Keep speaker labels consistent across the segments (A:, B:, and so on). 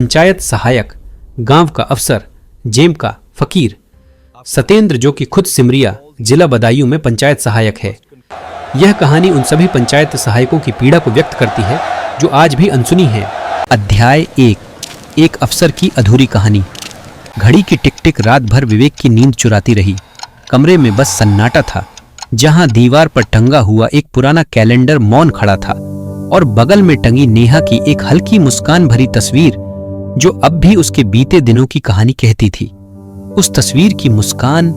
A: पंचायत सहायक, गांव का अफसर, जेम का फकीर, सतेंद्र जो कि खुद सिमरिया जिला बदायूं में पंचायत सहायक है। यह कहानी उन सभी पंचायत सहायकों की पीड़ा को व्यक्त करती है जो आज भी अनसुनी है। अध्याय 1, एक अफसर की अधूरी कहानी। घड़ी की टिक टिक रात भर विवेक की नींद चुराती रही। कमरे में बस सन्नाटा था। जहां दीवार पर टंगा हुआ एक पुराना कैलेंडर मौन खड़ा था और बगल में टंगी नेहा की एक हल्की मुस्कान भरी तस्वीर जो अब भी उसके बीते दिनों की कहानी कहती थी। उस तस्वीर की मुस्कान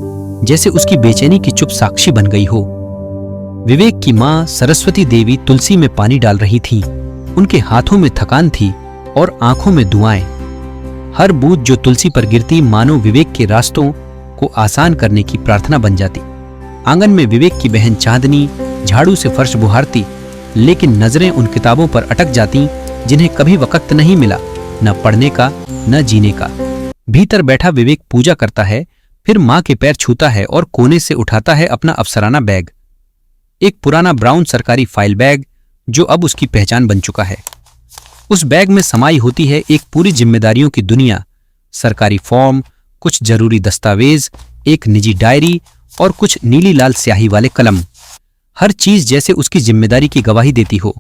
A: जैसे उसकी बेचैनी की चुप साक्षी बन गई हो। विवेक की मां सरस्वती देवी तुलसी में पानी डाल रही थीं। उनके हाथों में थकान थी और आंखों में दुआएं। हर बूंद जो तुलसी पर गिरती मानो विवेक के रास्तों को आसान करने की प्रार्थना बन जाती। आंगन में विवेक की बहन चांदनी झाड़ू से फर्श बुहारती, लेकिन नजरें उन किताबों पर अटक जाती जिन्हें कभी वक्त नहीं मिला, न पढ़ने का न जीने का। भीतर बैठा विवेक पूजा करता है, फिर मां के पैर छूता है और कोने से उठाता है अपना अफसराना बैग। एक पुराना ब्राउन सरकारी फाइल बैग जो अब उसकी पहचान बन चुका है। उस बैग में समाई होती है एक पूरी जिम्मेदारियों की दुनिया। सरकारी फॉर्म, कुछ जरूरी दस्तावेज, एक निजी डायरी और कुछ नीली लाल स्याही वाले कलम। हर चीज जैसे उसकी जिम्मेदारी की गवाही देती हो।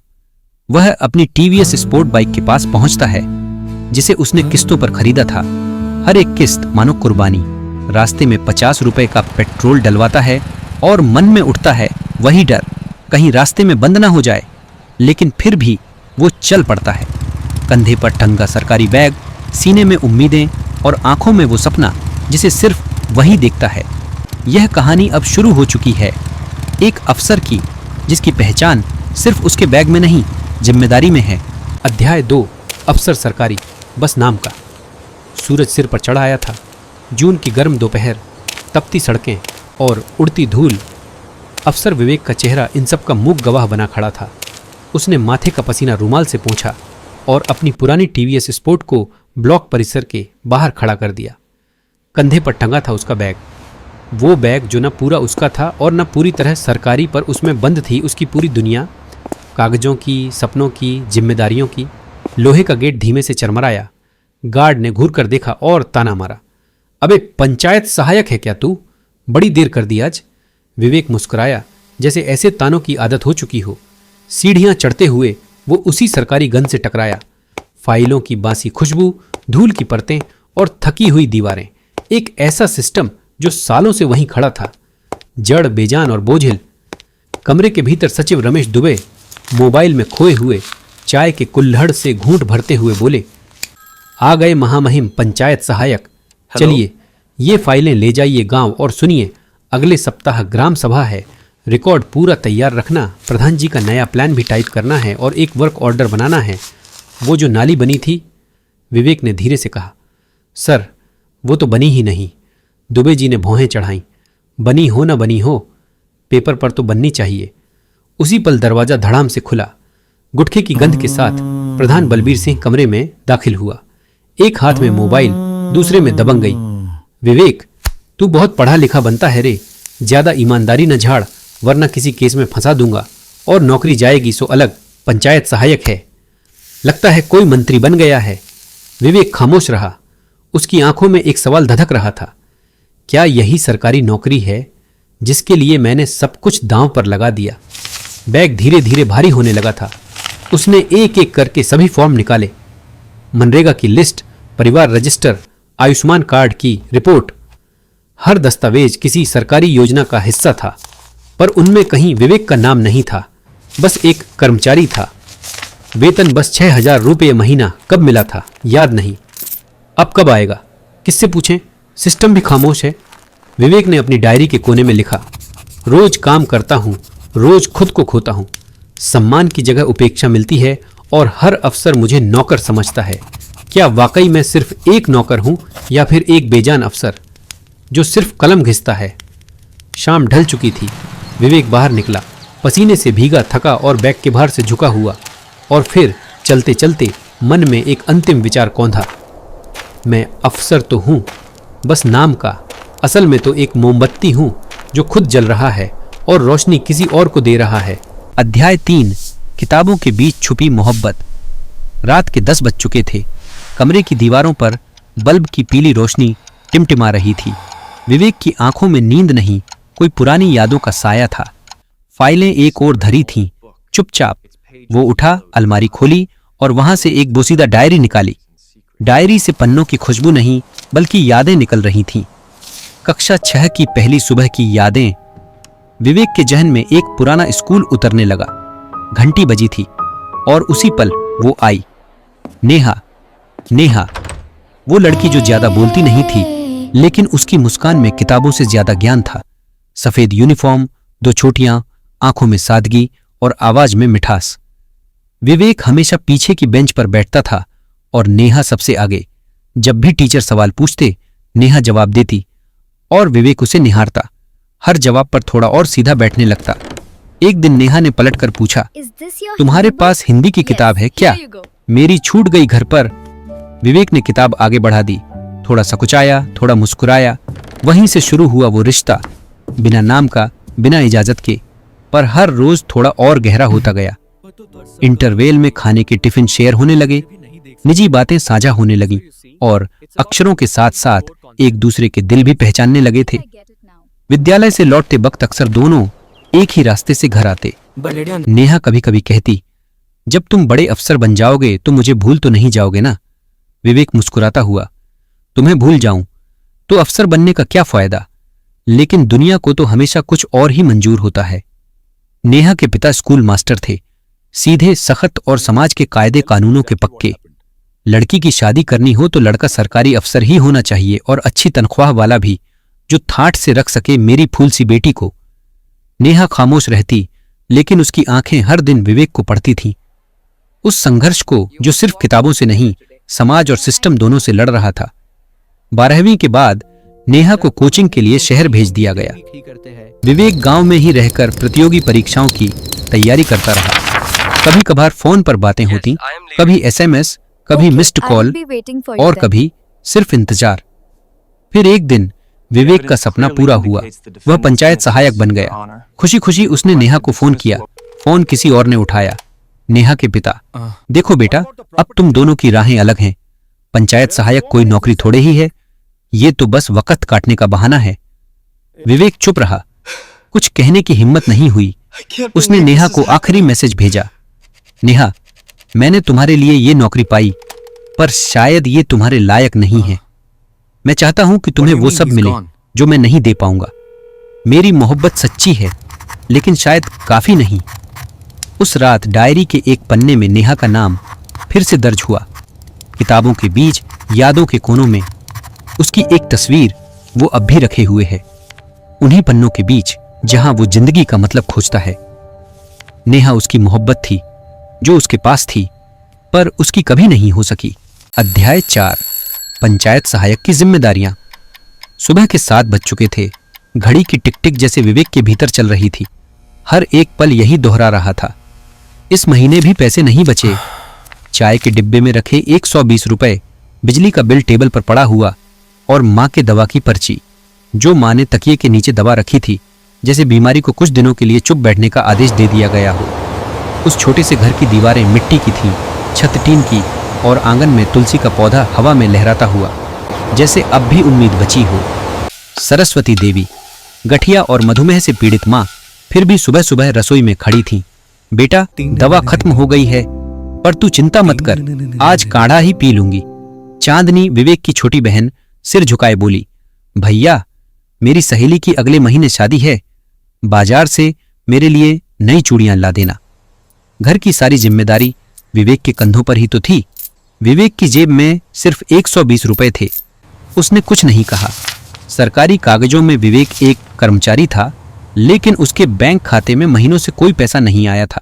A: वह अपनी टीवीएस स्पोर्ट बाइक के पास पहुंचता है जिसे उसने किस्तों पर खरीदा था। हर एक किस्त मानो कुर्बानी। रास्ते में 50 रुपए का पेट्रोल डलवाता है और मन में उठता है वही डर, कहीं रास्ते में बंद ना हो जाए। लेकिन फिर भी वो चल पड़ता है। कंधे पर टंगा सरकारी बैग, सीने में उम्मीदें और आंखों में वो सपना जिसे सिर्फ वही देखता है। यह कहानी अब शुरू हो चुकी है, एक अफसर की जिसकी पहचान सिर्फ उसके बैग में नहीं, जिम्मेदारी में है। अध्याय 2, अफसर सरकारी, बस नाम का। सूरज सिर पर चढ़ा आया था। जून की गर्म दोपहर, तपती सड़कें और उड़ती धूल। अफसर विवेक का चेहरा इन सब का मूक गवाह बना खड़ा था। उसने माथे का पसीना रुमाल से पोंछा और अपनी पुरानी टीवीएस स्पोर्ट को ब्लॉक परिसर के बाहर खड़ा कर दिया। कंधे पर टंगा था उसका बैग, वो बैग जो न पूरा उसका था और न पूरी तरह सरकारी, पर उसमें बंद थी उसकी पूरी दुनिया, कागजों की, सपनों की, जिम्मेदारियों की। लोहे का गेट धीमे से चरमराया। गार्ड ने घूर कर देखा और ताना मारा, अबे पंचायत सहायक है क्या तू? बड़ी देर कर दी आज। विवेक मुस्कुराया, जैसे ऐसे तानों की आदत हो चुकी हो। सीढ़ियां चढ़ते हुए वो उसी सरकारी गन से टकराया। फाइलों की बासी खुशबू, धूल की परतें और थकी हुई दीवारें। एक ऐसा सिस्टम जो सालों से वहीं खड़ा था, जड़, बेजान और बोझिल। कमरे के भीतर सचिव रमेश दुबे मोबाइल में खोए हुए चाय के कुल्हड़ से घूंट भरते हुए बोले, आ गए महामहिम पंचायत सहायक। चलिए ये फाइलें ले जाइए गांव और सुनिए, अगले सप्ताह ग्राम सभा है। रिकॉर्ड पूरा तैयार रखना, प्रधान जी का नया प्लान भी टाइप करना है और एक वर्क ऑर्डर बनाना है। वो जो नाली बनी थी, विवेक ने धीरे से कहा, सर वो तो बनी ही नहीं। दुबे जी ने भौहें चढ़ाईं, बनी हो न बनी हो, पेपर पर तो बननी चाहिए। उसी पल दरवाजा धड़ाम से खुला। गुटखे की गंध के साथ प्रधान बलबीर सिंह कमरे में दाखिल हुआ। एक हाथ में मोबाइल, दूसरे में दबंग गई। विवेक, तू बहुत पढ़ा लिखा बनता है रे, ज्यादा ईमानदारी न झाड़ वरना किसी केस में फंसा दूंगा और नौकरी जाएगी सो अलग। पंचायत सहायक है, लगता है कोई मंत्री बन गया है। विवेक खामोश रहा। उसकी आंखों में एक सवाल धधक रहा था, क्या यही सरकारी नौकरी है जिसके लिए मैंने सब कुछ दांव पर लगा दिया? बैग धीरे धीरे भारी होने लगा था। उसने एक एक करके सभी फॉर्म निकाले, मनरेगा की लिस्ट, परिवार रजिस्टर, आयुष्मान कार्ड की रिपोर्ट। हर दस्तावेज किसी सरकारी योजना का हिस्सा था, पर उनमें कहीं विवेक का नाम नहीं था। बस एक कर्मचारी था। वेतन बस 6,000 रुपये महीना। कब मिला था याद नहीं। अब कब आएगा किससे पूछें? सिस्टम भी खामोश है। विवेक ने अपनी डायरी के कोने में लिखा, रोज काम करता हूं, रोज खुद को खोता हूं। सम्मान की जगह उपेक्षा मिलती है और हर अफसर मुझे नौकर समझता है। क्या वाकई मैं सिर्फ एक नौकर हूं या फिर एक बेजान अफसर जो सिर्फ कलम घिसता है? शाम ढल चुकी थी। विवेक बाहर निकला, पसीने से भीगा, थका और बैग के भार से झुका हुआ। और फिर चलते चलते मन में एक अंतिम विचार कौंधा, मैं अफसर तो हूं, बस नाम का। असल में तो एक मोमबत्ती हूं जो खुद जल रहा है और रोशनी किसी और को दे रहा है। अध्याय 3, किताबों के बीच छुपी मोहब्बत। रात के 10 बज चुके थे। कमरे की दीवारों पर बल्ब की पीली रोशनी टिमटिमा रही थी। विवेक की आंखों में नींद नहीं, कोई पुरानी यादों का साया था। फाइलें एक ओर धरी थीं। चुपचाप वो उठा, अलमारी खोली और वहां से एक बोसीदा डायरी निकाली। डायरी से पन्नों की खुशबू नहीं बल्कि यादें निकल रही थीं। कक्षा 6 की पहली सुबह की यादें। विवेक के जहन में एक पुराना स्कूल उतरने लगा। घंटी बजी थी और उसी पल वो आई। नेहा। नेहा, वो लड़की जो ज्यादा बोलती नहीं थी, लेकिन उसकी मुस्कान में किताबों से ज्यादा ज्ञान था। सफेद यूनिफॉर्म, 2 चोटियां, आंखों में सादगी और आवाज में मिठास। विवेक हमेशा पीछे की बेंच पर बैठता था और नेहा सबसे आगे। जब भी टीचर सवाल पूछते, नेहा जवाब देती और विवेक उसे निहारता, हर जवाब पर थोड़ा और सीधा बैठने लगता। एक दिन नेहा ने पलटकर पूछा, तुम्हारे पास हिंदी की किताब है क्या? मेरी छूट गई घर पर। विवेक ने किताब आगे बढ़ा दी, थोड़ा सकुचाया, थोड़ा मुस्कुराया। वहीं से शुरू हुआ वो रिश्ता, बिना नाम का, बिना इजाजत के, पर हर रोज थोड़ा और गहरा होता गया। इंटरवेल में खाने के टिफिन शेयर होने लगे, निजी बातें साझा होने लगी और अक्षरों के साथ साथ एक दूसरे के दिल भी पहचानने लगे थे। विद्यालय से लौटते वक्त अक्सर दोनों एक ही रास्ते से घर आते। नेहा कभी कभी कहती, जब तुम बड़े अफसर बन जाओगे तो मुझे भूल तो नहीं जाओगे ना? विवेक मुस्कुराता हुआ, तुम्हें भूल जाऊं तो अफसर बनने का क्या फायदा? लेकिन दुनिया को तो हमेशा कुछ और ही मंजूर होता है। नेहा के पिता स्कूल मास्टर थे, सीधे, सख्त और समाज के कायदे कानूनों के पक्के। लड़की की शादी करनी हो तो लड़का सरकारी अफसर ही होना चाहिए और अच्छी तनख्वाह वाला भी, जो ठाठ से रख सके मेरी फूल सी बेटी को। नेहा खामोश रहती, लेकिन उसकी आंखें हर दिन विवेक को पढ़ती थीं। उस संघर्ष को जो सिर्फ किताबों से नहीं, समाज और सिस्टम दोनों से लड़ रहा था। 12वीं के बाद नेहा को कोचिंग के लिए शहर भेज दिया गया। विवेक गांव में ही रहकर प्रतियोगी परीक्षाओं की तैयारी करता रहा। कभी कभार फोन पर बातें होती, कभी एसएमएस, कभी मिस्ड कॉल और कभी सिर्फ इंतजार। फिर एक दिन विवेक का सपना पूरा हुआ, वह पंचायत सहायक बन गया। खुशी खुशी उसने नेहा को फोन किया। फोन किसी और ने उठाया, नेहा के पिता। देखो बेटा, अब तुम दोनों की राहें अलग हैं। पंचायत सहायक कोई नौकरी थोड़े ही है, ये तो बस वक्त काटने का बहाना है। विवेक चुप रहा, कुछ कहने की हिम्मत नहीं हुई। उसने नेहा को आखिरी मैसेज भेजा, नेहा, मैंने तुम्हारे लिए ये नौकरी पाई, पर शायद ये तुम्हारे लायक नहीं है। मैं चाहता हूं कि तुम्हें वो सब मिले जो मैं नहीं दे पाऊंगा। मेरी मोहब्बत सच्ची है, लेकिन शायद काफी नहीं। उस रात डायरी के एक पन्ने में नेहा का नाम फिर से दर्ज हुआ। किताबों के बीच, यादों के कोनों में उसकी एक तस्वीर वो अब भी रखे हुए है, उन्हीं पन्नों के बीच जहां वो जिंदगी का मतलब खोजता है। नेहा उसकी मोहब्बत थी, जो उसके पास थी, पर उसकी कभी नहीं हो सकी। अध्याय 4, पंचायत सहायक की जिम्मेदारियां। सुबह के 7 बज चुके थे। घड़ी की टिक टिक जैसे विवेक के भीतर चल रही थी। हर एक पल यही दोहरा रहा था, इस महीने भी पैसे नहीं बचे। चाय के डिब्बे में रखे 120 रुपए, बिजली का बिल टेबल पर पड़ा हुआ और माँ के दवा की पर्ची, जो माँ ने तकिए के नीचे दबा रखी थी, जैसे बीमारी को कुछ दिनों के लिए चुप बैठने का आदेश दे दिया गया हो। उस छोटे से घर की दीवारें मिट्टी की थीं, छत टीन की, और आंगन में तुलसी का पौधा हवा में लहराता हुआ, जैसे अब भी उम्मीद बची हो। सरस्वती देवी, गठिया और मधुमेह से पीड़ित माँ, फिर भी सुबह सुबह रसोई में खड़ी थीं। बेटा, दवा खत्म हो गई है, पर तू चिंता मत कर, आज काढ़ा ही पी लूंगी। चांदनी, विवेक की छोटी बहन, सिर झुकाए बोली, भैया, मेरी सहेली की अगले महीने शादी है, बाजार से मेरे लिए नई चूड़ियां ला देना। घर की सारी जिम्मेदारी विवेक के कंधों पर ही तो थी। विवेक की जेब में सिर्फ 120 रुपए थे। उसने कुछ नहीं कहा। सरकारी कागजों में विवेक एक कर्मचारी था, लेकिन उसके बैंक खाते में महीनों से कोई पैसा नहीं आया था।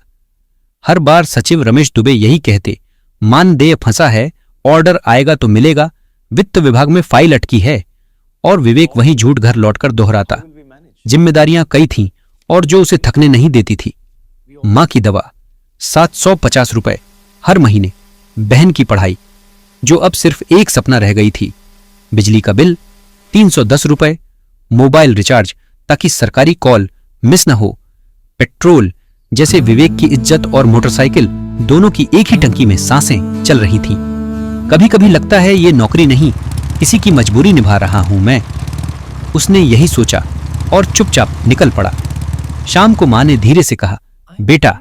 A: हर बार सचिव रमेश दुबे यही कहते, मानदेय फंसा है, ऑर्डर आएगा तो मिलेगा, वित्त विभाग में फाइल अटकी है, और विवेक वही झूठ घर लौटकर दोहराता। जिम्मेदारियां कई थीं और जो उसे थकने नहीं देती थी। मां की दवा 750 रुपए हर महीने, बहन की पढ़ाई जो अब सिर्फ एक सपना रह गई थी, बिजली का बिल 310 रुपए, मोबाइल रिचार्ज ताकि सरकारी कॉल मिस न हो, पेट्रोल, जैसे विवेक की इज्जत और मोटरसाइकिल दोनों की एक ही टंकी में सांसें चल रही थीं। कभी कभी लगता है ये नौकरी नहीं, किसी की मजबूरी निभा रहा हूं मैं। उसने यही सोचा और चुपचाप निकल पड़ा। शाम को मां ने धीरे से कहा, बेटा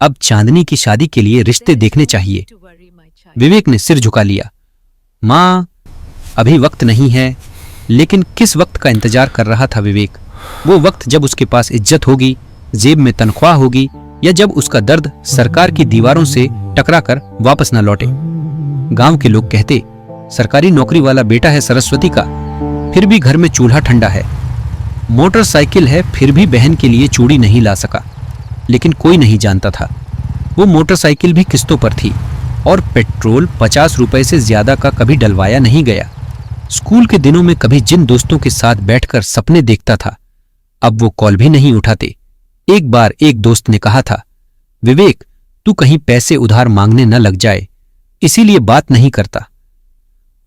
A: अब चांदनी की शादी के लिए रिश्ते देखने चाहिए। विवेक ने सिर झुका लिया। मां अभी वक्त नहीं है। लेकिन किस वक्त का इंतजार कर रहा था विवेक? वो वक्त जब उसके पास इज्जत होगी, जेब में तनख्वाह होगी, या जब उसका दर्द सरकार की दीवारों से टकराकर वापस न लौटे। गांव के लोग कहते, सरकारी नौकरी वाला बेटा है सरस्वती का, फिर भी घर में चूल्हा ठंडा है। मोटरसाइकिल है फिर भी बहन के लिए चूड़ी नहीं ला सका। लेकिन कोई नहीं जानता था वो मोटरसाइकिल भी किस्तों पर थी और पेट्रोल 50 रुपए से ज्यादा का कभी डलवाया नहीं गया। स्कूल के दिनों में कभी जिन दोस्तों के साथ बैठकर सपने देखता था, अब वो कॉल भी नहीं उठाते। एक बार एक दोस्त ने कहा था, विवेक तू कहीं पैसे उधार मांगने न लग जाए, इसीलिए बात नहीं करता।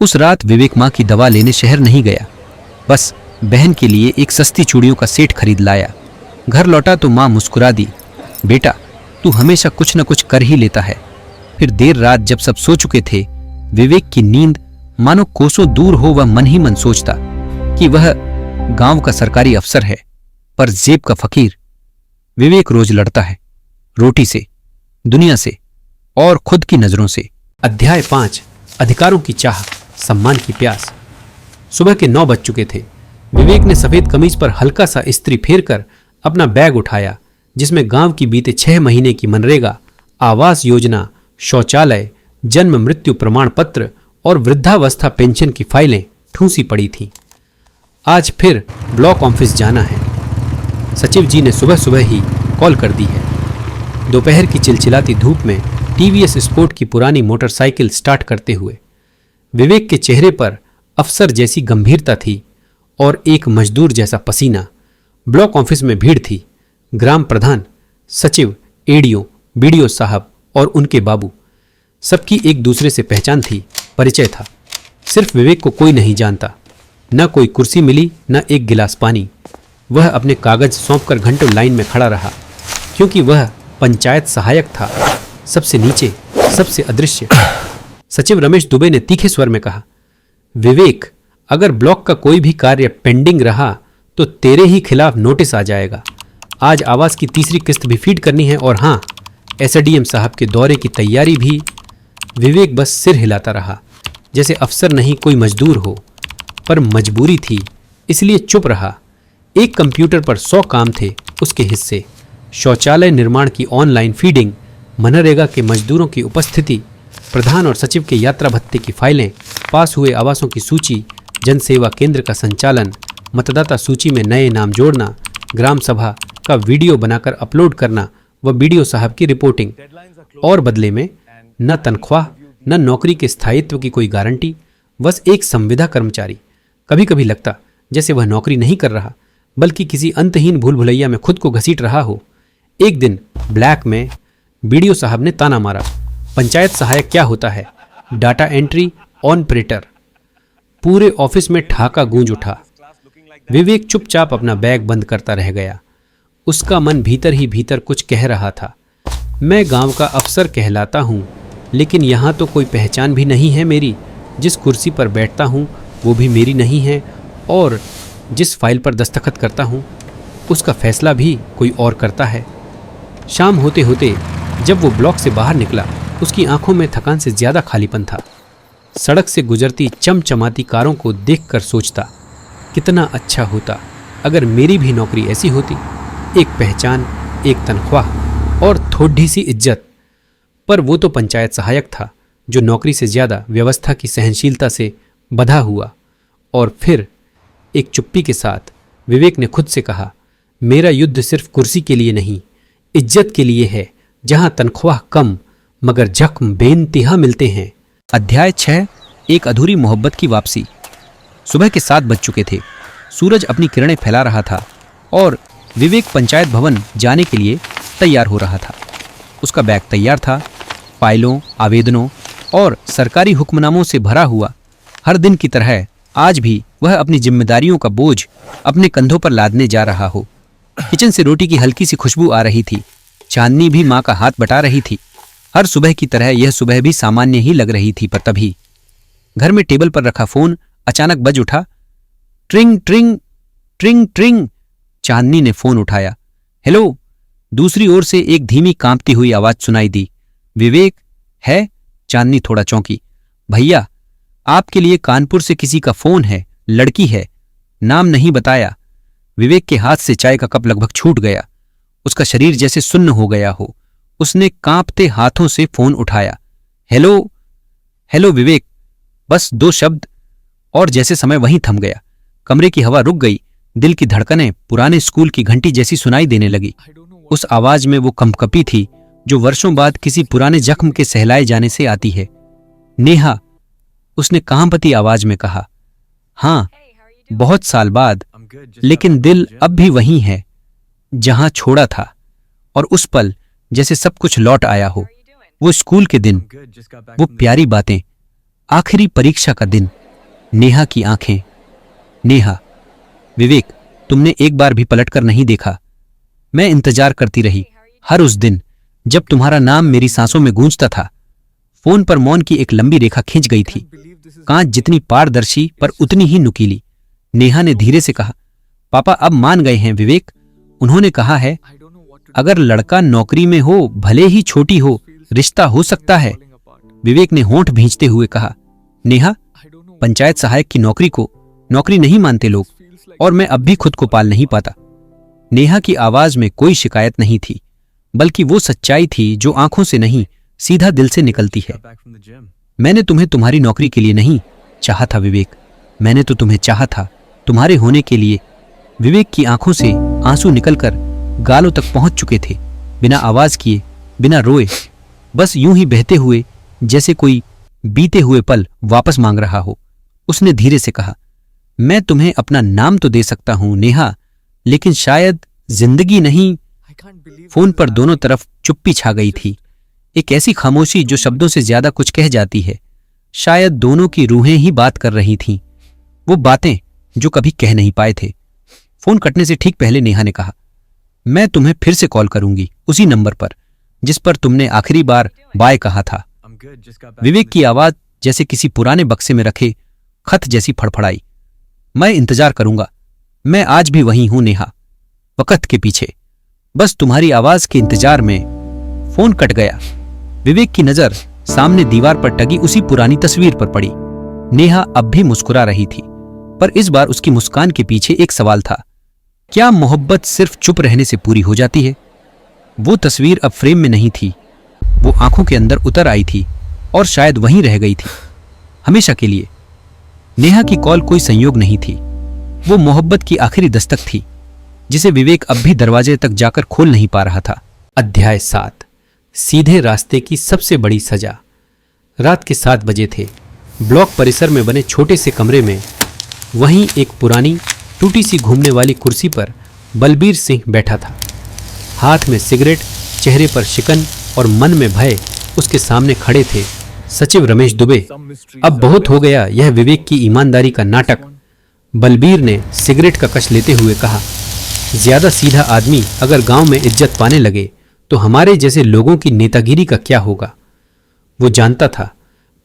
A: उस रात विवेक मां की दवा लेने शहर नहीं गया, बस बहन के लिए एक सस्ती चूड़ियों का सेट खरीद लाया। घर लौटा तो मां मुस्कुरा दी, बेटा तू हमेशा कुछ न कुछ कर ही लेता है। फिर देर रात जब सब सो चुके थे, विवेक की नींद मानो कोसों दूर हो। वह मन ही मन सोचता कि वह गांव का सरकारी अफसर है पर जेब का फकीर। विवेक रोज लड़ता है रोटी से, दुनिया से और खुद की नजरों से। अध्याय 5 अधिकारों की चाह, सम्मान की प्यास। सुबह के 9 बज चुके थे। विवेक ने सफेद कमीज पर हल्का सा इस्त्री फेरकर अपना बैग उठाया, जिसमें गांव की बीते 6 महीने की मनरेगा, आवास योजना, शौचालय, जन्म मृत्यु प्रमाण पत्र और वृद्धावस्था पेंशन की फाइलें ठूंसी पड़ी थीं। आज फिर ब्लॉक ऑफिस जाना है। सचिव जी ने सुबह सुबह ही कॉल कर दी है। दोपहर की चिलचिलाती धूप में टीवीएस स्पोर्ट की पुरानी मोटरसाइकिल स्टार्ट करते हुए विवेक के चेहरे पर अफसर जैसी गंभीरता थी और एक मजदूर जैसा पसीना। ब्लॉक ऑफिस में भीड़ थी। ग्राम प्रधान, सचिव, एडीओ, बीडीओ साहब और उनके बाबू, सबकी एक दूसरे से पहचान थी, परिचय था। सिर्फ विवेक को कोई नहीं जानता। न कोई कुर्सी मिली, न एक गिलास पानी। वह अपने कागज सौंपकर घंटों लाइन में खड़ा रहा, क्योंकि वह पंचायत सहायक था, सबसे नीचे, सबसे अदृश्य। सचिव रमेश दुबे ने तीखे स्वर में कहा, विवेक अगर ब्लॉक का कोई भी कार्य पेंडिंग रहा तो तेरे ही खिलाफ नोटिस आ जाएगा। आज आवास की तीसरी किस्त भी फीड करनी है और हाँ, एसडीएम साहब के दौरे की तैयारी भी। विवेक बस सिर हिलाता रहा, जैसे अफसर नहीं कोई मजदूर हो, पर मजबूरी थी इसलिए चुप रहा। एक कंप्यूटर पर 100 काम थे उसके हिस्से, शौचालय निर्माण की ऑनलाइन फीडिंग, मनरेगा के मजदूरों की उपस्थिति, प्रधान और सचिव के यात्रा भत्ते की फाइलें, पास हुए आवासों की सूची, जनसेवा केंद्र का संचालन, मतदाता सूची में नए नाम जोड़ना, ग्राम सभा का वीडियो बनाकर अपलोड करना व बीडीओ साहब की रिपोर्टिंग। और बदले में न तनख्वाह, न नौकरी के स्थायित्व की कोई गारंटी, बस एक संविदा कर्मचारी। कभी कभी लगता जैसे वह नौकरी नहीं कर रहा, बल्कि किसी अंतहीन भूल भुलैया में खुद को घसीट रहा हो। एक दिन ब्लैक में बीडीओ साहब ने ताना मारा, पंचायत सहायक क्या होता है, डाटा एंट्री ऑपरेटर। पूरे ऑफिस में ठहाका गूंज उठा। विवेक चुपचाप अपना बैग बंद करता रह गया। उसका मन भीतर ही भीतर कुछ कह रहा था, मैं गांव का अफसर कहलाता हूं, लेकिन यहां तो कोई पहचान भी नहीं है मेरी। जिस कुर्सी पर बैठता हूं वो भी मेरी नहीं है, और जिस फाइल पर दस्तखत करता हूं उसका फैसला भी कोई और करता है। शाम होते होते जब वो ब्लॉक से बाहर निकला, उसकी आंखों में थकान से ज्यादा खालीपन था। सड़क से गुजरती चमचमाती कारों को देखकर सोचता, कितना अच्छा होता अगर मेरी भी नौकरी ऐसी होती, एक पहचान, एक तनख्वाह और थोड़ी सी इज्जत। पर वो तो पंचायत सहायक था, जो नौकरी से ज्यादा व्यवस्था की सहनशीलता से बंधा हुआ। और फिर एक चुप्पी के साथ विवेक ने खुद से कहा, मेरा युद्ध सिर्फ कुर्सी के लिए नहीं, इज्जत के लिए है, जहां तनख्वाह कम मगर जख्म बेइंतहा मिलते हैं। अध्याय 6 एक अधूरी मोहब्बत की वापसी। सुबह के 7 बज चुके थे। सूरज अपनी किरणें फैला रहा था और विवेक पंचायत भवन जाने के लिए तैयार हो रहा था। उसका बैग तैयार था, फाइलों, आवेदनों और सरकारी हुक्मनामों से भरा हुआ। हर दिन की तरह आज भी वह अपनी जिम्मेदारियों का बोझ अपने कंधों पर लादने जा रहा हो। किचन से रोटी की हल्की सी खुशबू आ रही थी। चांदनी भी माँ का हाथ बटा रही थी। हर सुबह की तरह यह सुबह भी सामान्य ही लग रही थी, पर तभी घर में टेबल पर रखा फोन अचानक बज उठा। ट्रिंग ट्रिंग ट्रिंग ट्रिंग। चांदनी ने फोन उठाया। हेलो। दूसरी ओर से एक धीमी कांपती हुई आवाज सुनाई दी। विवेक है? चांदनी थोड़ा चौंकी। भैया, आपके लिए कानपुर से किसी का फोन है, लड़की है, नाम नहीं बताया। विवेक के हाथ से चाय का कप लगभग छूट गया। उसका शरीर जैसे सुन्न हो गया हो। उसने कांपते हाथों से फोन उठाया। हेलो। हेलो विवेक। बस 2 शब्द, और जैसे समय वहीं थम गया। कमरे की हवा रुक गई। दिल की धड़कनें पुराने स्कूल की घंटी जैसी सुनाई देने लगी। उस आवाज में वो कंपकपी थी जो वर्षों बाद किसी पुराने जख्म के सहलाए जाने से आती है। नेहा, उसने कांपती आवाज में कहा। हाँ, बहुत साल बाद, लेकिन दिल अब भी वहीं है जहां छोड़ा था। और उस पल जैसे सब कुछ लौट आया हो। वो स्कूल के दिन, वो प्यारी बातें, आखिरी परीक्षा का दिन। नेहा की आंखें। नेहा। विवेक, तुमने एक बार भी पलटकर नहीं देखा। मैं इंतजार करती रही, हर उस दिन जब तुम्हारा नाम मेरी सांसों में गूंजता था। फोन पर मौन की एक लंबी रेखा खिंच गई थी, कांच जितनी पारदर्शी पर उतनी ही नुकीली। नेहा ने धीरे से कहा, पापा अब मान गए हैं विवेक। उन्होंने कहा है, अगर लड़का नौकरी में हो, भले ही छोटी हो, रिश्ता हो सकता है। विवेक ने होंठ भींचते हुए कहा। नेहा, पंचायत सहायक की नौकरी को नौकरी नहीं मानते लोग, और मैं अब भी खुद को पाल नहीं पाता। नेहा की आवाज में कोई शिकायत नहीं थी, बल्कि वो सच्चाई थी जो आंखों से नहीं, सीधा दिल से निकलती है। मैंने तुम्हें तुम्हारी नौकरी के लिए नहीं चाहा था विवेक, मैंने तो तुम्हें चाहा था तुम्हारे होने के लिए। विवेक की आंखों से आंसू निकलकर गालों तक पहुंच चुके थे, बिना आवाज किए, बिना रोए, बस यूं ही बहते हुए, जैसे कोई बीते हुए पल वापस मांग रहा हो। उसने धीरे से कहा, मैं तुम्हें अपना नाम तो दे सकता हूं नेहा, लेकिन शायद जिंदगी नहीं। फोन पर दोनों तरफ चुप्पी छा गई थी, एक ऐसी खामोशी जो शब्दों से ज्यादा कुछ कह जाती है। शायद दोनों की रूहें ही बात कर रही थीं, वो बातें जो कभी कह नहीं पाए थे। फोन कटने से ठीक पहले नेहा ने कहा, मैं तुम्हें फिर से कॉल करूंगी, उसी नंबर पर जिस पर तुमने आखिरी बार बाय कहा था। विवेक की आवाज जैसे किसी पुराने बक्से में रखे खत जैसी फड़फड़ाई। मैं इंतजार करूंगा, मैं आज भी वहीं हूं नेहा, वक्त के पीछे, बस तुम्हारी आवाज के इंतजार में। फोन कट गया। विवेक की नजर सामने दीवार पर टंगी उसी पुरानी तस्वीर पर पड़ी। नेहा अब भी मुस्कुरा रही थी, पर इस बार उसकी मुस्कान के पीछे एक सवाल था, क्या मोहब्बत सिर्फ चुप रहने से पूरी हो जाती है? वो तस्वीर अब फ्रेम में नहीं थी, वो आंखों के अंदर उतर आई थी और शायद वहीं रह गई थी, हमेशा के लिए। नेहा की कॉल कोई संयोग नहीं थी, वो मोहब्बत की आखिरी दस्तक थी, जिसे विवेक अब भी दरवाजे तक जाकर खोल नहीं पा रहा था। अध्याय 7। सीधे रास्ते की सबसे बड़ी सजा। रात के 7 बजे थे। ब्लॉक परिसर में बने छोटे से कमरे में वहीं एक पुरानी टूटी सी घूमने वाली कुर्सी पर बलबीर सिंह बैठा था। हाथ में सिगरेट, चेहरे पर शिकन और मन में भय। उसके सामने खड़े थे सचिव रमेश दुबे। अब बहुत हो गया यह विवेक की ईमानदारी का नाटक। बलबीर ने सिगरेट का कश लेते हुए कहा, ज्यादा सीधा आदमी अगर गांव में इज्जत पाने लगे तो हमारे जैसे लोगों की नेतागिरी का क्या होगा? वो जानता था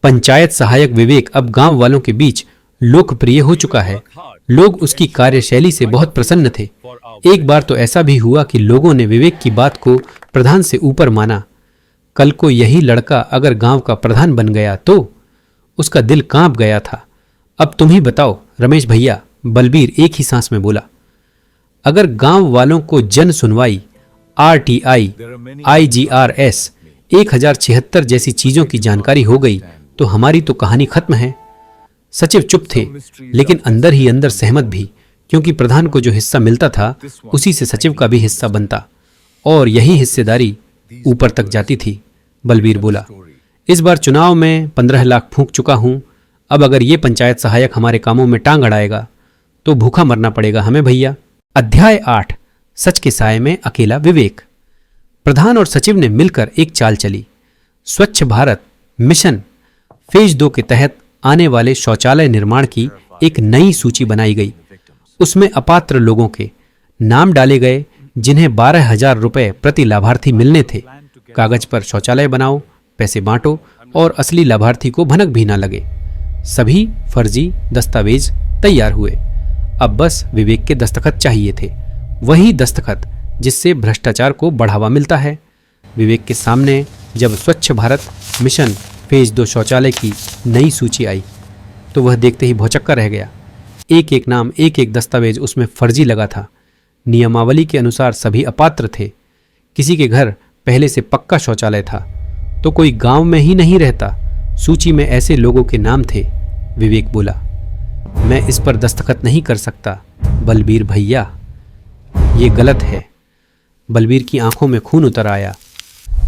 A: पंचायत सहायक विवेक अब गांव वालों के बीच लोकप्रिय हो चुका है। लोग उसकी कार्यशैली से बहुत प्रसन्न थे। एक बार तो ऐसा भी हुआ कि लोगों ने विवेक की बात को प्रधान से ऊपर माना। कल को यही लड़का अगर गांव का प्रधान बन गया तो? उसका दिल कांप गया था। अब तुम ही बताओ रमेश भैया, बलबीर एक ही सांस में बोला। अगर गांव वालों को जन सुनवाई, RTI, IGRS, 1076 जैसी चीजों की जानकारी हो गई तो हमारी तो कहानी खत्म है। सचिव चुप थे, लेकिन अंदर ही अंदर सहमत भी, क्योंकि प्रधान को जो हिस्सा मिलता था उसी से सचिव का भी हिस्सा बनता, और यही हिस्सेदारी ऊपर तक जाती थी। बलबीर बोला, इस बार चुनाव में 15 लाख फूंक चुका हूं। अब अगर ये पंचायत सहायक हमारे कामों में टांग अड़ाएगा तो भूखा मरना पड़ेगा हमें भैया। अध्याय 8। सच के साए में अकेला विवेक। प्रधान और सचिव ने मिलकर एक चाल चली। स्वच्छ भारत मिशन फेज 2 के तहत आने वाले शौचालय निर्माण की एक नई सूची बनाई गई। उसमें अपात्र लोगों के नाम डाले गए जिन्हें 12,000 रुपए प्रति लाभार्थी मिलने थे। कागज पर शौचालय बनाओ, पैसे बांटो और असली लाभार्थी को भनक भी ना लगे। सभी फर्जी दस्तावेज तैयार हुए। अब बस विवेक के दस्तखत चाहिए थे, वही दस्तखत जिससे भ्रष्टाचार को बढ़ावा मिलता है। विवेक के सामने जब स्वच्छ भारत मिशन फेज 2 शौचालय की नई सूची आई तो वह देखते ही भौचक्का रह गया। एक एक नाम, एक एक दस्तावेज उसमें फर्जी लगा था। नियमावली के अनुसार सभी अपात्र थे। किसी के घर पहले से पक्का शौचालय था तो कोई गांव में ही नहीं रहता। सूची में ऐसे लोगों के नाम थे। विवेक बोला, मैं इस पर दस्तखत नहीं कर सकता बलबीर भैया, ये गलत है। बलबीर की आंखों में खून उतर आया।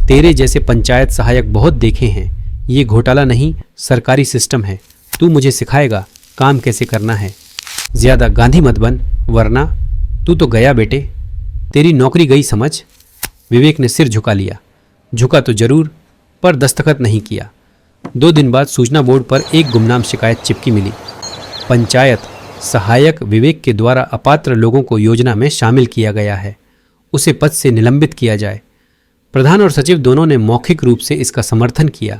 A: तेरे जैसे पंचायत सहायक बहुत देखे हैं, ये घोटाला नहीं सरकारी सिस्टम है। तू मुझे सिखाएगा काम कैसे करना है। ज्यादा गांधी मत बन वरना तू तो गया बेटे, तेरी नौकरी गई समझ। विवेक ने सिर झुका लिया। झुका तो जरूर पर दस्तखत नहीं किया। 2 दिन बाद सूचना बोर्ड पर एक गुमनाम शिकायत चिपकी मिली। पंचायत सहायक विवेक के द्वारा अपात्र लोगों को योजना में शामिल किया गया है, उसे पद से निलंबित किया जाए। प्रधान और सचिव दोनों ने मौखिक रूप से इसका समर्थन किया।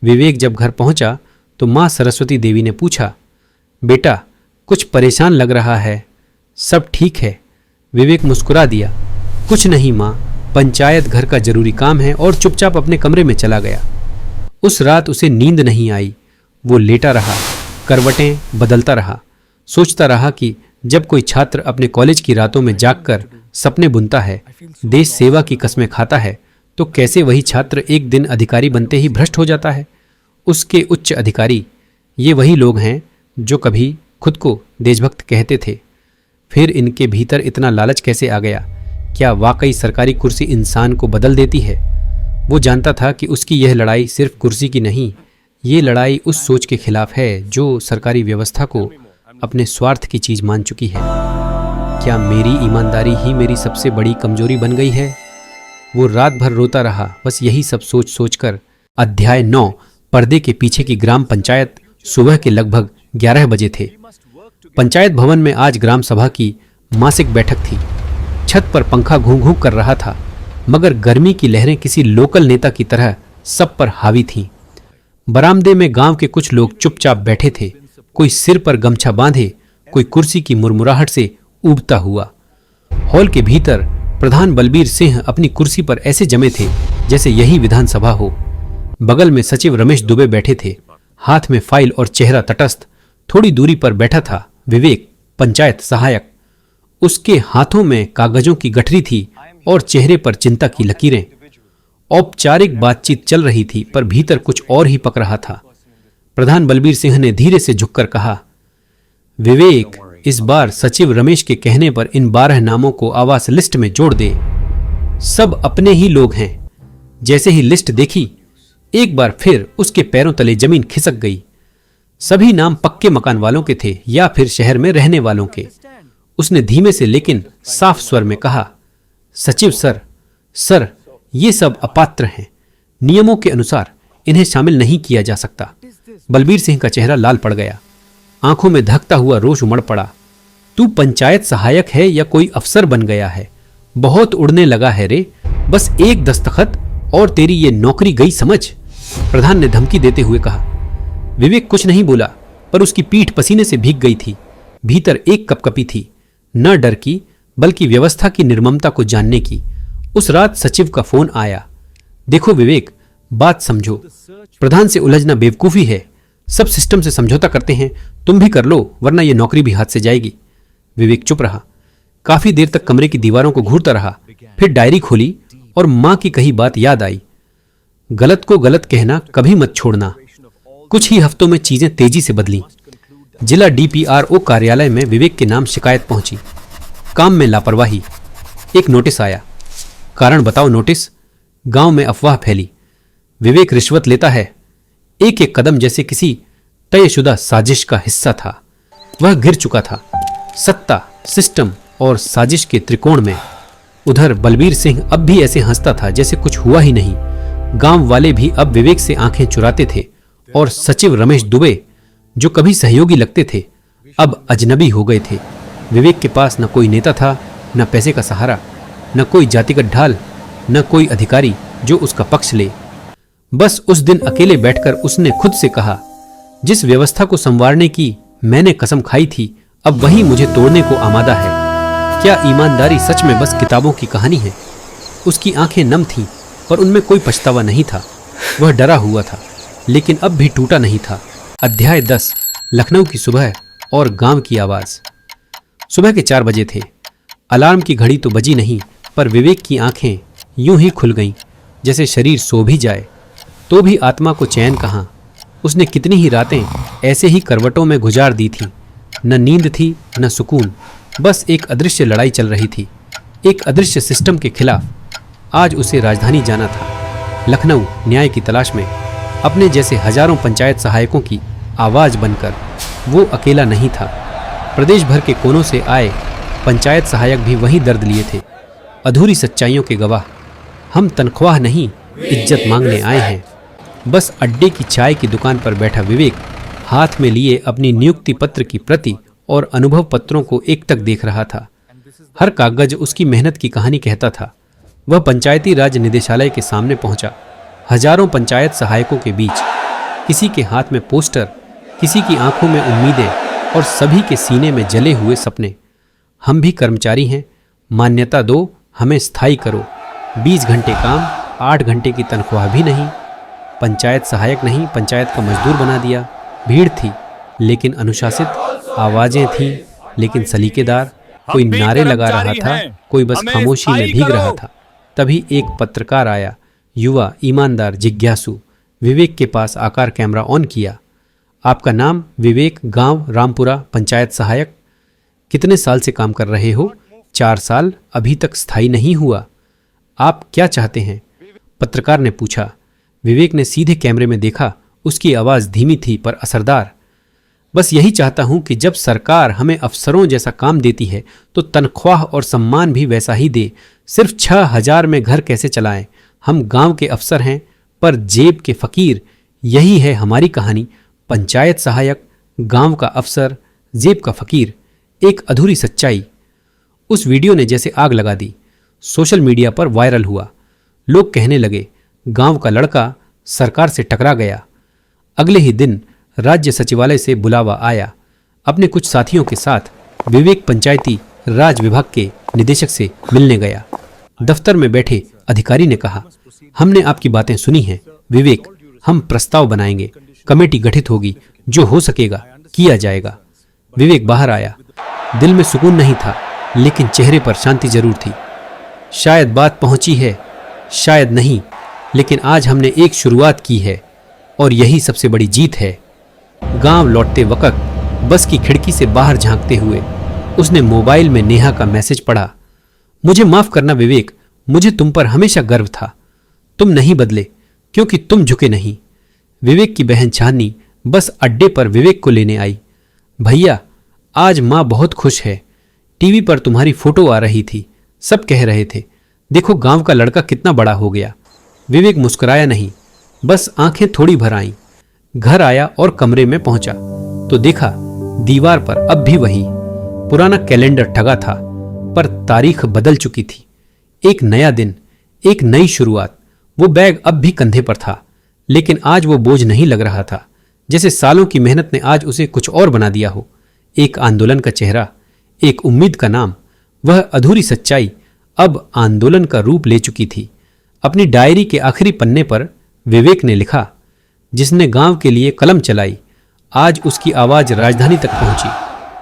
A: विवेक जब घर पहुंचा तो मां सरस्वती देवी ने पूछा, बेटा कुछ परेशान लग रहा है, सब ठीक है? विवेक मुस्कुरा दिया, कुछ नहीं मां, पंचायत घर का जरूरी काम है, और चुपचाप अपने कमरे में चला गया। उस रात उसे नींद नहीं आई। वो लेटा रहा, करवटें बदलता रहा, सोचता रहा कि जब कोई छात्र अपने कॉलेज की रातों में जागकर सपने बुनता है, देश सेवा की कस्में खाता है, तो कैसे वही छात्र एक दिन अधिकारी बनते ही भ्रष्ट हो जाता है। उसके उच्च अधिकारी ये वही लोग हैं जो कभी खुद को देशभक्त कहते थे। फिर इनके भीतर इतना लालच कैसे आ गया? क्या वाकई सरकारी कुर्सी इंसान को बदल देती है? वो जानता था कि उसकी यह लड़ाई सिर्फ कुर्सी की नहीं, ये लड़ाई उस सोच के खिलाफ है जो सरकारी व्यवस्था को अपने स्वार्थ की चीज मान चुकी है। क्या मेरी ईमानदारी ही मेरी सबसे बड़ी कमजोरी बन गई है? वो रात भर रोता रहा, बस यही सब सोच सोचकर। अध्याय 9, पर्दे के पीछे की ग्राम पंचायत। सुबह के लगभग 11 बजे थे। पंचायत भवन में आज ग्राम सभा की मासिक बैठक थी। छत पर पंखा घूं घूं कर रहा था, मगर गर्मी की लहरें किसी लोकल नेता की तरह सब पर हावी थीं। बरामदे में गांव के कुछ लोग चुपचाप बैठे थे, कोई सिर पर गमछा बांधे, कोई कुर्सी की मुरमुराहट से ऊबता हुआ। हॉल के भीतर प्रधान बलबीर सिंह अपनी कुर्सी पर ऐसे जमे थे जैसे यही विधानसभा हो। बगल में सचिव रमेश दुबे बैठे थे, हाथ में फाइल और चेहरा तटस्थ। थोड़ी दूरी पर बैठा था विवेक, पंचायत सहायक। उसके हाथों में कागजों की गठरी थी और चेहरे पर चिंता की लकीरें। औपचारिक बातचीत चल रही थी पर भीतर कुछ और ही पक रहा था। प्रधान बलबीर सिंह ने धीरे से झुककर कहा, विवेक, इस बार सचिव रमेश के कहने पर इन 12 नामों को आवास लिस्ट में जोड़ दे। सब अपने ही लोग हैं। जैसे ही लिस्ट देखी, एक बार फिर उसके पैरों तले जमीन खिसक गई। सभी नाम पक्के मकान वालों के थे या फिर शहर में रहने वालों के। उसने धीमे से लेकिन साफ स्वर में कहा, सचिव सर, ये सब अपात्र हैं। नियमों के अनुसार इन्हें शामिल नहीं किया जा सकता। बलबीर सिंह का चेहरा लाल पड़ गया, आंखों में धकता हुआ रोष उमड़ पड़ा। तू पंचायत सहायक है या कोई अफसर बन गया है? बहुत उड़ने लगा है रे। बस एक दस्तखत और तेरी ये नौकरी गई समझ। प्रधान ने धमकी देते हुए कहा। विवेक कुछ नहीं बोला, पर उसकी पीठ पसीने से भीग गई थी। भीतर एक कपकपी थी, न डर की बल्कि व्यवस्था की निर्ममता को जानने की। उस रात सचिव का फोन आया। देखो विवेक, बात समझो। प्रधान से उलझना बेवकूफी है। सब सिस्टम से समझौता करते हैं, तुम भी कर लो वरना यह नौकरी भी हाथ से जाएगी। विवेक चुप रहा। काफी देर तक कमरे की दीवारों को घूरता रहा, फिर डायरी खोली और मां की कही बात याद आई। गलत को गलत कहना कभी मत छोड़ना। कुछ ही हफ्तों में चीजें तेजी से बदली। जिला डीपीआरओ कार्यालय में विवेक के नाम शिकायत पहुंची। काम में लापरवाही। एक नोटिस आया। कारण बताओ नोटिस। गांव में अफवाह फैली, विवेक रिश्वत लेता है। एक एक कदम जैसे किसी तयशुदा साजिश का हिस्सा था। वह घिर चुका था, सत्ता, सिस्टम और साजिश के त्रिकोण में। उधर बलबीर सिंह अब भी ऐसे हंसता था जैसे कुछ हुआ ही नहीं। गांव वाले भी अब विवेक से आंखें चुराते थे और सचिव रमेश दुबे, जो कभी सहयोगी लगते थे, अब अजनबी हो गए थे। विवेक के पास न कोई नेता था, न पैसे का सहारा, न कोई जातिगत ढाल, न कोई अधिकारी जो उसका पक्ष ले। बस उस दिन अकेले बैठकर उसने खुद से कहा, जिस व्यवस्था को संवारने की मैंने कसम खाई थी, अब वही मुझे तोड़ने को आमादा है। क्या ईमानदारी सच में बस किताबों की कहानी है? उसकी आंखें नम थीं, पर उनमें कोई पछतावा नहीं था। वह डरा हुआ था, लेकिन अब भी टूटा नहीं था। अध्याय 10। लखनऊ की सुबह और गांव की आवाज। सुबह के 4 बजे थे। अलार्म की घड़ी तो बजी नहीं, पर विवेक की आंखें यूं ही खुल गईं, जैसे शरीर सो भी जाए तो भी आत्मा को चैन कहाँ। उसने कितनी ही रातें ऐसे ही करवटों में गुजार दी थीं। न नींद थी न सुकून, बस एक अदृश्य लड़ाई चल रही थी, एक अदृश्य सिस्टम के खिलाफ। आज उसे राजधानी जाना था, लखनऊ न्याय की तलाश में। अपने जैसे हजारों पंचायत सहायकों की आवाज बनकर वो अकेला नहीं था। प्रदेश भर के कोनों से आए पंचायत सहायक भी वही दर्द लिए थे, अधूरी सच्चाइयों के गवाह। हम तनख्वाह नहीं, इज्जत मांगने आए हैं। बस अड्डे की चाय की दुकान पर बैठा विवेक हाथ में लिए अपनी नियुक्ति पत्र की प्रति और अनुभव पत्रों को एकटक देख रहा था। हर कागज उसकी मेहनत की कहानी कहता था। वह पंचायती राज निदेशालय के सामने पहुंचा। हजारों पंचायत सहायकों के बीच, किसी के हाथ में पोस्टर, किसी की आंखों में उम्मीदें और सभी के सीने में जले हुए सपने। हम भी कर्मचारी हैं, मान्यता दो, हमें स्थायी करो। 20 घंटे काम, 8 घंटे की तनख्वाह भी नहीं। पंचायत सहायक नहीं, पंचायत का मजदूर बना दिया। भीड़ थी लेकिन अनुशासित, आवाजें थीं लेकिन सलीकेदार। कोई नारे लगा रहा था, कोई बस खामोशी में भीग रहा था। तभी एक पत्रकार आया, युवा, ईमानदार, जिज्ञासु। विवेक के पास आकर कैमरा ऑन किया। आपका नाम? विवेक, गांव रामपुरा, पंचायत सहायक। कितने साल से काम कर रहे हो? 4 साल, अभी तक स्थायी नहीं हुआ। आप क्या चाहते हैं? पत्रकार ने पूछा। विवेक ने सीधे कैमरे में देखा। उसकी आवाज धीमी थी पर असरदार। बस यही चाहता हूं कि जब सरकार हमें अफसरों जैसा काम देती है तो तनख्वाह और सम्मान भी वैसा ही दे। सिर्फ 6,000 में घर कैसे चलाएं? हम गांव के अफसर हैं पर जेब के फकीर। यही है हमारी कहानी। पंचायत सहायक, गांव का अफसर, जेब का फकीर। एक अधूरी सच्चाई। उस वीडियो ने जैसे आग लगा दी। सोशल मीडिया पर वायरल हुआ। लोग कहने लगे, गांव का लड़का सरकार से टकरा गया। अगले ही दिन राज्य सचिवालय से बुलावा आया। अपने कुछ साथियों के साथ विवेक पंचायती राज विभाग के निदेशक से मिलने गया। दफ्तर में बैठे अधिकारी ने कहा, हमने आपकी बातें सुनी हैं विवेक, हम प्रस्ताव बनाएंगे, कमेटी गठित होगी, जो हो सकेगा किया जाएगा। विवेक बाहर आया। दिल में सुकून नहीं था, लेकिन चेहरे पर शांति जरूर थी। शायद बात पहुंची है, शायद नहीं, लेकिन आज हमने एक शुरुआत की है और यही सबसे बड़ी जीत है। गांव लौटते वक्त बस की खिड़की से बाहर झांकते हुए उसने मोबाइल में नेहा का मैसेज पढ़ा। मुझे माफ करना विवेक, मुझे तुम पर हमेशा गर्व था। तुम नहीं बदले क्योंकि तुम झुके नहीं। विवेक की बहन चांदनी बस अड्डे पर विवेक को लेने आई। भैया, आज माँ बहुत खुश है। टीवी पर तुम्हारी फोटो आ रही थी, सब कह रहे थे, देखो गांव का लड़का कितना बड़ा हो गया। विवेक मुस्कुराया नहीं, बस आंखें थोड़ी भर आईं। घर आया और कमरे में पहुंचा तो देखा दीवार पर अब भी वही पुराना कैलेंडर टंगा था, पर तारीख बदल चुकी थी। एक नया दिन, एक नई शुरुआत। वो बैग अब भी कंधे पर था, लेकिन आज वो बोझ नहीं लग रहा था, जैसे सालों की मेहनत ने आज उसे कुछ और बना दिया हो। एक आंदोलन का चेहरा, एक उम्मीद का नाम। वह अधूरी सच्चाई अब आंदोलन का रूप ले चुकी थी। अपनी डायरी के आखिरी पन्ने पर विवेक ने लिखा, जिसने गांव के लिए कलम चलाई, आज उसकी आवाज राजधानी तक पहुंची।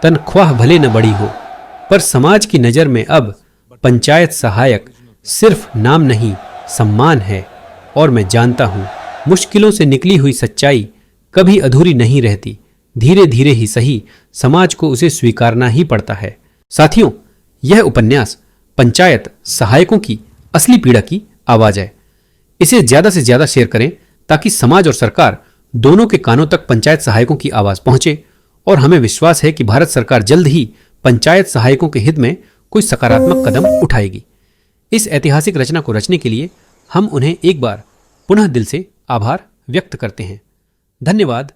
A: तनख्वाह भले न बड़ी हो, पर समाज की नजर में अब पंचायत सहायक सिर्फ नाम नहीं, सम्मान है। और मैं जानता हूं, मुश्किलों से निकली हुई सच्चाई कभी अधूरी नहीं रहती। धीरे धीरे ही सही, समाज को उसे स्वीकारना ही पड़ता है। साथियों, यह उपन्यास पंचायत सहायकों की असली पीड़ा की आवाज है। इसे ज्यादा से ज्यादा शेयर करें ताकि समाज और सरकार दोनों के कानों तक पंचायत सहायकों की आवाज पहुंचे। और हमें विश्वास है कि भारत सरकार जल्द ही पंचायत सहायकों के हित में कोई सकारात्मक कदम उठाएगी। इस ऐतिहासिक रचना को रचने के लिए हम उन्हें एक बार पुनः दिल से आभार व्यक्त करते हैं। धन्यवाद।